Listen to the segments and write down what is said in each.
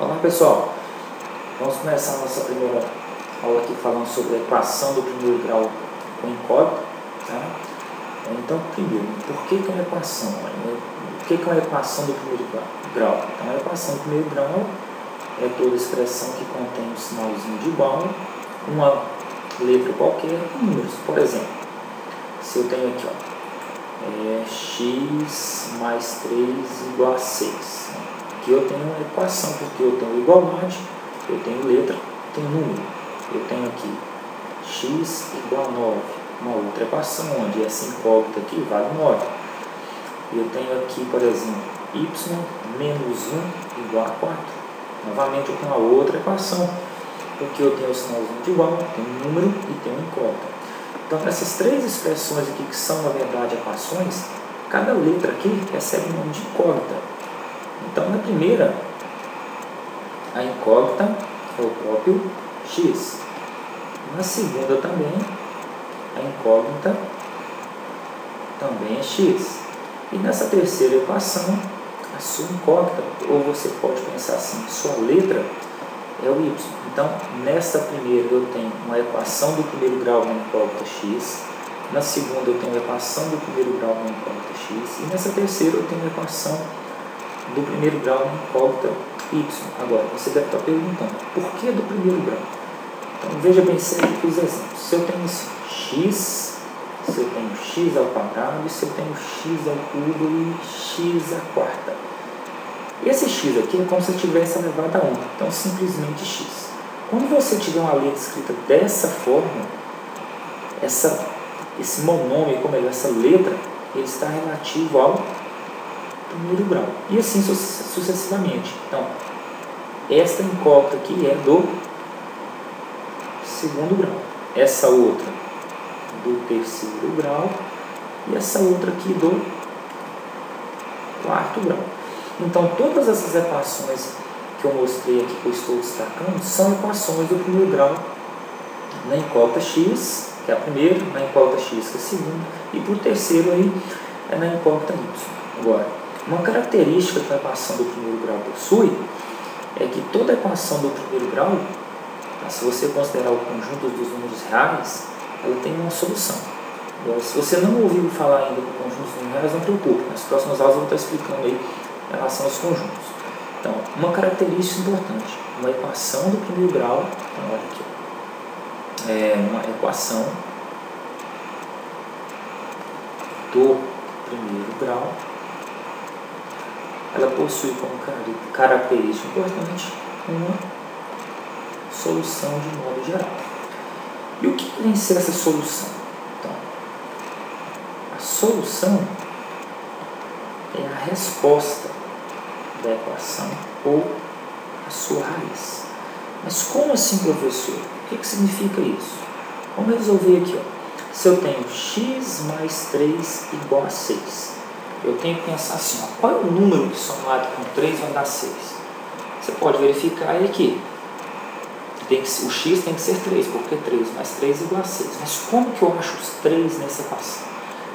Olá pessoal, vamos começar a nossa primeira aula aqui falando sobre a equação do primeiro grau com incógnita. Tá? Então, primeiro, por que é uma equação? O que é uma equação do primeiro grau? Então, a equação do primeiro grau é toda expressão que contém um sinalzinho de igual, uma letra qualquer e números. Por exemplo, se eu tenho aqui, x mais 3 igual a 6. Aqui eu tenho uma equação, porque eu tenho igualdade, eu tenho letra, tenho número. Eu tenho aqui x igual a 9, uma outra equação, onde essa incógnita aqui vale 9. Eu tenho aqui, por exemplo, y menos 1 igual a 4. Novamente eu tenho uma outra equação, porque eu tenho o sinalzinho de igual, tenho um número e tenho uma incógnita. Então, essas três expressões aqui, que são, na verdade, equações, cada letra aqui recebe o nome de incógnita. Então, na primeira, a incógnita é o próprio x. Na segunda também, a incógnita também é x. E nessa terceira equação, a sua incógnita, ou você pode pensar assim, sua letra é o y. Então, nesta primeira eu tenho uma equação do primeiro grau na incógnita x. Na segunda eu tenho a equação do primeiro grau na incógnita x. E nessa terceira eu tenho a equação do primeiro grau na incógnita y. Agora, você deve estar perguntando, por que do primeiro grau? Então, veja bem se aqui os exemplos. Se eu tenho x, se eu tenho x ao quadrado, se eu tenho x ao cubo e x à quarta. E esse x aqui é como se eu tivesse elevado a 1. Então, simplesmente x. Quando você tiver uma letra escrita dessa forma, esse monômio, como é essa letra, ele está relativo ao primeiro grau. E assim sucessivamente. Então, esta incógnita aqui é do segundo grau. Essa outra do terceiro grau. E essa outra aqui do quarto grau. Então, todas essas equações que eu mostrei aqui, que eu estou destacando, são equações do primeiro grau na incógnita x, que é a primeira, na incógnita x, que é a segunda, e por terceiro aí é na incógnita y. Agora, uma característica que a equação do primeiro grau possui é que toda equação do primeiro grau, se você considerar o conjunto dos números reais, ela tem uma solução. Agora, se você não ouviu falar ainda do conjunto dos números reais, não preocupe, nas próximas aulas eu vou estar explicando aí em relação aos conjuntos. Então, uma característica importante, uma equação do primeiro grau, então, olha aqui, é uma equação do primeiro grau, ela possui como característica importante uma solução de modo geral. E o que vem ser essa solução? Então, a solução é a resposta da equação ou a sua raiz. Mas como assim, professor? O que significa isso? Vamos resolver aqui. Se eu tenho x mais 3 igual a 6, eu tenho que pensar assim, qual é o número que somado com 3 vai dar 6? Você pode verificar aqui. O x tem que ser 3, porque 3 mais 3 é igual a 6. Mas como que eu acho os 3 nessa equação?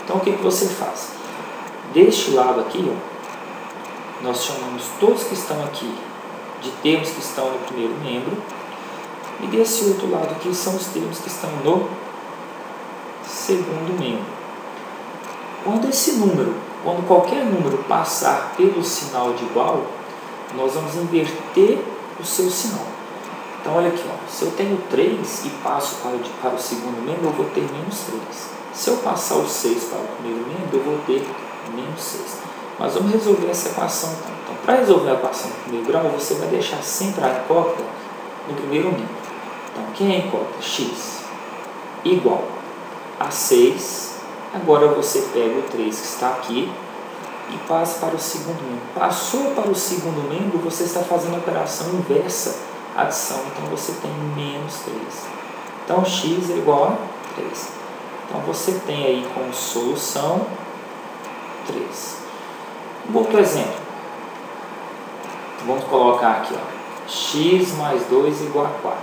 Então, o que você faz? Deste lado aqui, nós chamamos todos que estão aqui de termos que estão no primeiro membro, e desse outro lado aqui são os termos que estão no segundo membro. Quando qualquer número passar pelo sinal de igual, nós vamos inverter o seu sinal. Então, olha aqui, se eu tenho 3 e passo para o segundo membro, eu vou ter menos 3. Se eu passar o 6 para o primeiro membro, eu vou ter menos 6. Mas vamos resolver essa equação então. Então, para resolver a equação do primeiro grau, você vai deixar sempre a incógnita no primeiro membro. Então, quem é a incógnita? X igual a 6. Agora você pega o 3 que está aqui e passa para o segundo membro. Passou para o segundo membro, você está fazendo a operação inversa, adição. Então, você tem menos 3. Então, x é igual a 3. Então, você tem aí como solução 3. Um outro exemplo. Vamos colocar aqui, x mais 2 igual a 4.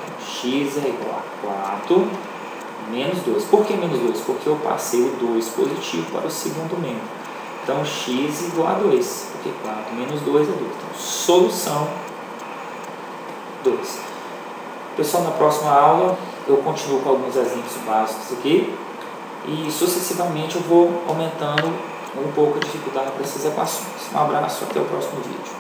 Então, x é igual a 4 menos 2. Por que menos 2? Porque eu passei o 2 positivo para o segundo membro. Então, x igual a 2. Porque 4 menos 2 é 2. Então, solução 2. Pessoal, na próxima aula eu continuo com alguns exemplos básicos aqui e sucessivamente eu vou aumentando um pouco a dificuldade para essas equações. Um abraço, até o próximo vídeo.